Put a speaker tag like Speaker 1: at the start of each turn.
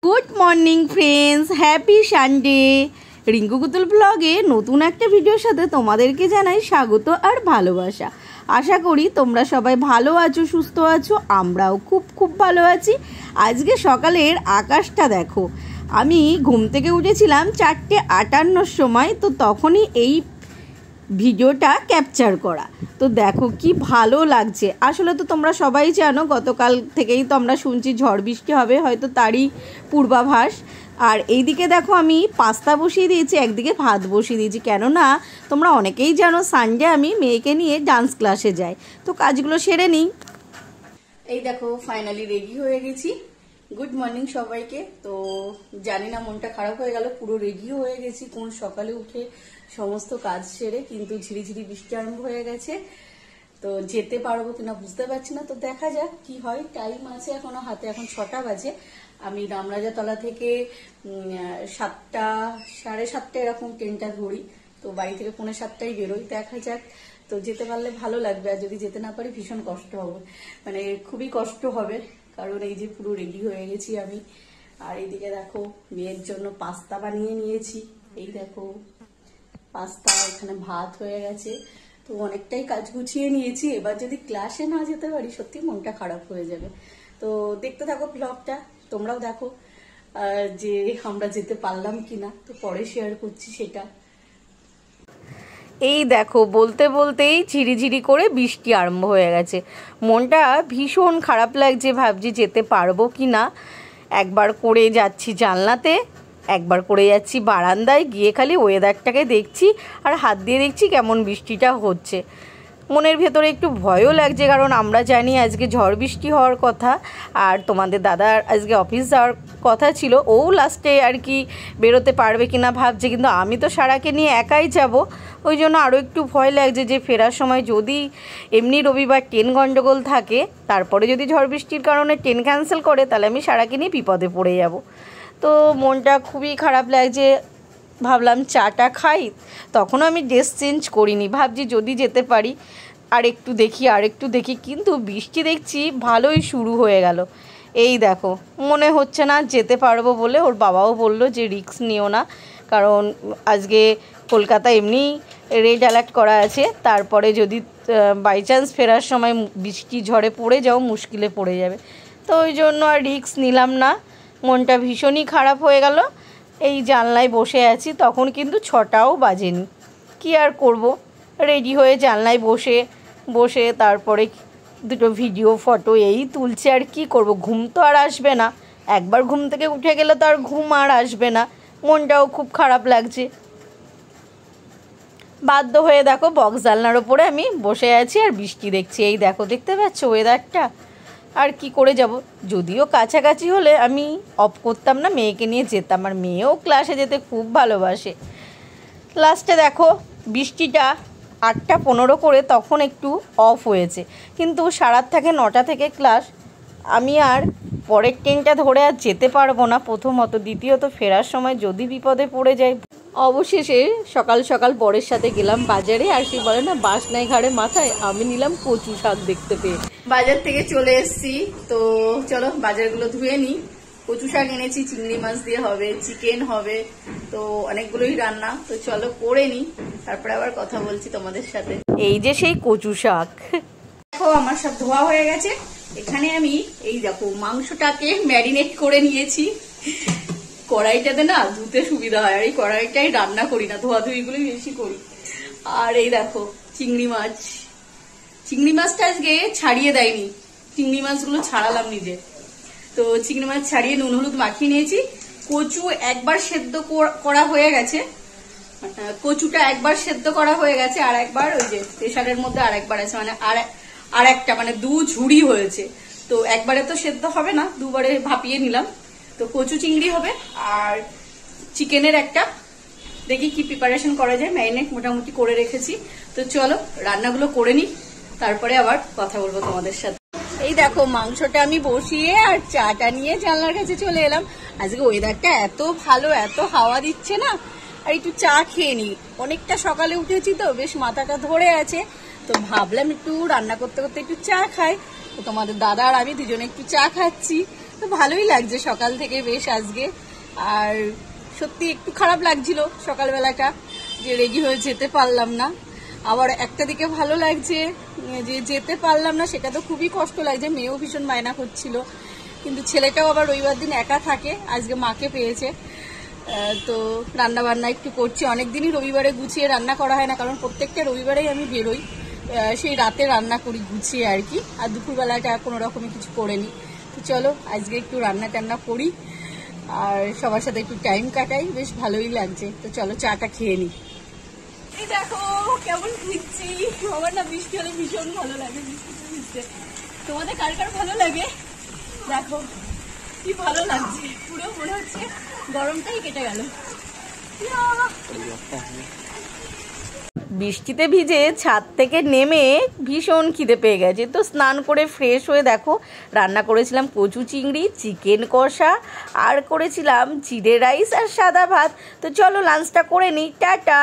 Speaker 1: Good morning friends, happy Sunday. Rinku Kutul ব্লগে নতুন একটা ভিডিওর সাথে তোমাদেরকে জানাই স্বাগত আর ভালোবাসা। আশা করি তোমরা সবাই ভালো আছো, সুস্থ আছো। আমরাও খুব ভালো আছি। আজকে সকালের আকাশটা দেখো। আমি ঘুম থেকে উঠেছিলাম 4:58 সময়, তো তখনই এই ভিডিওটা ক্যাপচার করা। তো দেখো কি ভালো লাগছে। আসলে তো তোমরা সবাই জানো গতকাল থেকেই তো আমরা শুনছি ঝড় বৃষ্টি হবে, হয়তো তারই পূর্বাভাস। আর এইদিকে দেখো আমি পাস্তা বসিয়ে দিয়েছি, একদিকে ভাত বসিয়ে দিয়েছি। কেননা তোমরা অনেকেই জানো সানডে আমি মেয়েকে নিয়ে ডান্স ক্লাসে যাই, তো কাজগুলো সেরে নিই। এই দেখো ফাইনালি রেডি হয়ে গেছি। গুড মর্নিং সবাইকে। তো জানি না মনটা খারাপ হয়ে গেল, পুরো রেডিও হয়ে গেছি কোন সকালে উঠে সমস্ত কাজ সেরে, কিন্তু ঝিরিঝিরি বৃষ্টি আরম্ভ হয়ে গেছে। তো যেতে পারবো কিনা বুঝতে পারছি না, তো দেখা যাক কি হয়। টাইম আছে এখনো হাতে, এখন 6টা বাজে। আমি রামরাজাতলা থেকে 7টা 7:30 এরকম ট্রেনটা ধরি, তো বাড়ি থেকে 6:45 বেরোই। দেখা যাক, তো যেতে পারলে ভালো লাগবে, আর যদি যেতে না পারি ভীষণ কষ্ট হবে, মানে খুবই কষ্ট হবে। কারণ এই যে পুরো রেডি হয়ে গেছি আমি। আর এইদিকে দেখো মেয়ের জন্য পাস্তা বানিয়ে নিয়েছি। এই দেখো পাস্তা, এখানে ভাত হয়ে গেছে। তো অনেকটাই কাজ গুছিয়ে নিয়েছি। এবার যদি ক্লাসে না যেতে পারি সত্যি মনটা খারাপ হয়ে যাবে। তো দেখতে থাকো ব্লগটা, তোমরাও দেখো যে আমরা যেতে পারলাম কিনা, তো পরে শেয়ার করছি সেটা। এই দেখো বলতে বলতেই ঝিরিঝিরি করে বৃষ্টি আরম্ভ হয়ে গেছে। মনটা ভীষণ খারাপ লাগছে, ভাবছি যেতে পারবো কি না। একবার করে যাচ্ছি জানলাতে, একবার করে যাচ্ছি বারান্দায়, গিয়ে খালি ওয়েদারটাকে দেখছি আর হাত দিয়ে দেখছি কেমন বৃষ্টিটা হচ্ছে। মনের ভেতরে একটু ভয়ও লাগছে, কারণ আমরা জানি আজকে ঝড় বৃষ্টি হওয়ার কথা। আর তোমাদের দাদার আজকে অফিস যাওয়ার কথা ছিল, ও লাস্টে আর কি বেরোতে পারবে কিনা ভাবছে, কিন্তু আমি তো সারাকে নিয়ে একাই যাব। ওই জন্য আরও একটু ভয় লাগছে যে ফেরার সময় যদি এমনি রবিবার ট্রেন গন্ডগোল থাকে, তারপরে যদি ঝড় বৃষ্টির কারণে ট্রেন ক্যান্সেল করে, তাহলে আমি সারাকে নিয়ে বিপদে পড়ে যাব। তো মনটা খুবই খারাপ লাগছে। ভাবলাম চাটা খাই, তখনও আমি ড্রেস চেঞ্জ করিনি, ভাবছি যদি যেতে পারি আর একটু দেখি, কিন্তু বৃষ্টি দেখছি ভালোই শুরু হয়ে গেল। এই দেখো মনে হচ্ছে না যেতে পারবো বলে। ওর বাবাও বললো যে রিস্ক নিও না, কারণ আজকে কলকাতা এমনি রেড অ্যালার্ট করা আছে, তারপরে যদি বাই চান্স ফেরার সময় বৃষ্টি ঝড়ে পড়ে যাও মুশকিলে পড়ে যাবে। তো ওই জন্য আর রিস্ক নিলাম না। মনটা ভীষণই খারাপ হয়ে গেল। এই জানলায় বসে আছি, তখন কিন্তু 6টাও বাজেনি। কি আর করব, রেডি হয়ে জানলায় বসে তারপরে দুটো ভিডিও ফটো এই তুলছে। আর কি করব, ঘুম তো আর আসবে না। একবার ঘুম থেকে উঠে গেলে তো আর ঘুম আর আসবে না। মনটাও খুব খারাপ লাগছে। বাধ্য হয়ে দেখো বক্স জানলার ওপরে আমি বসে আছি আর বৃষ্টি দেখছি। এই দেখো দেখতে পাচ্ছ ওয়েদারটা। আর কি করে যাব, যদিও কাছাকাছি হলে আমি অফ করতাম না, মেয়েকে নিয়ে যেতাম। আর মেয়েও ক্লাসে যেতে খুব ভালোবাসে। লাস্টে দেখো বৃষ্টিটা 8:15 করে তখন একটু অফ হয়েছে, কিন্তু 8:30 থেকে 9টা থেকে ক্লাস। আমি আর পরের ট্রেনটা ধরে আর যেতে পারবো না প্রথমত, দ্বিতীয়ত ফেরার সময় যদি বিপদে পড়ে যাই। অবশেষে সকাল সকাল বরের সাথে গেলাম বাজারে, আর সে বলে না বাস নাই ঘাড়ে মাথায়, আমি নিলাম কচু শাক দেখতে পেয়ে। বাজার থেকে চলে এসেছি, তো চলো বাজারগুলো ধুয়ে নিই। কচু শাক এনেছি, চিংড়ি মাছ দিয়ে হবে, চিকেন হবে, তো অনেকগুলোই রান্না। তো চলো করে নিই, তারপরে আবার কথা বলছি তোমাদের সাথে। এই যে সেই কচু শাক দেখো আমার সব ধোয়া হয়ে গেছে। এখানে আমি এই দেখো মাংসটাকে ম্যারিনেট করে নিয়েছি। কড়াইটাতে না ধুতে সুবিধা হয়, আর এই কড়াইটাই রান্না করি না, ধোয়াধুইগুলোই বেশি করি। আর এই দেখো চিংড়ি মাছটা আজকে ছাড়িয়ে দেয়নি, চিংড়ি মাছগুলো ছাড়ালাম নিজে। তো চিংড়ি মাছ ছাড়িয়ে নুন হলুদ মাখিয়ে নিয়েছি। কচু একবার সেদ্ধ করা হয়ে গেছে, কচুটা একবার সেদ্ধ করা হয়ে গেছে, আর একবার ওই যে প্রেসারের মধ্যে আর একবার আছে, মানে আর একটা মানে 2 ঝুড়ি হয়েছে। তো একবারে তো সেদ্ধ হবে না, দুবারে ভাপিয়ে নিলাম। তো কচু চিংড়ি হবে, আর চিকেনের একটা দেখি কি প্রিপারেশন করা যায়, ম্যারিনেট মোটামুটি করে রেখেছি। তো চলো রান্নাগুলো করে নিই, তারপরে আবার কথা বলবো তোমাদের সাথে। এই দেখো মাংসটা আমি বসিয়ে আর চাটা নিয়ে জানলার কাছে চলে এলাম। আজকে ওয়েদারটা এত ভালো, এত হাওয়া দিচ্ছে না, আর একটু চা খেয়ে নিই। অনেকটা সকালে উঠেছি তো বেশ মাথাটা ধরে আছে, তো ভাবলাম একটু রান্না করতে করতে একটু চা খাই। তো তোমাদের দাদা আর আমি দুজনে একটু চা খাচ্ছি। তো তো ভালোই লাগছে সকাল থেকে বেশ আজকে। আর সত্যি একটু খারাপ লাগছিল সকালবেলাটা যে রেডি হয়ে যেতে পারলাম না, আবার একটা দিকে ভালো লাগছে যে যেতে পারলাম না, সেটা তো খুবই কষ্ট লাগছে। মেয়েও ভীষণ বায়না করছিল, কিন্তু ছেলেটাও আবার রবিবার দিন একা থাকে, আজকে মাকে পেয়েছে। তো রান্না বান্না একটু করছি, অনেকদিনই রবিবারে গুছিয়ে রান্না করা হয় না, কারণ প্রত্যেকটা রবিবারেই আমি বেরোই, সেই রাতে রান্না করি গুছিয়ে আর কি। আর দুপুরবেলাটা কোনো রকমই কিছু করে নি। তো চলো আজকে একটু রান্না টান্না করি আর সবার সাথে একটু টাইম কাটাই, বেশ ভালোই লাগছে। তো চলো চাটা খেয়ে নিই। এই দেখো কেমন ভিজছি, আমার না বৃষ্টি হলে ভীষণ ভালো লাগে, বৃষ্টিতে ভিজতে। তোমাদের কার কার ভালো লাগে? দেখো কি ভালো লাগছে, পুরো মনে হচ্ছে গরমটাই কেটে গেল। বৃষ্টিতে ভিজে ছাদ থেকে নেমে ভীষণ খিদে পেয়ে গেছে, তো স্নান করে ফ্রেশ হয়ে দেখো রান্না করেছিলাম কচু চিংড়ি, চিকেন কষা, আর করেছিলাম জিরে রাইস আর সাদা ভাত। তো চলো লাঞ্চটা করে নিই, টাটা।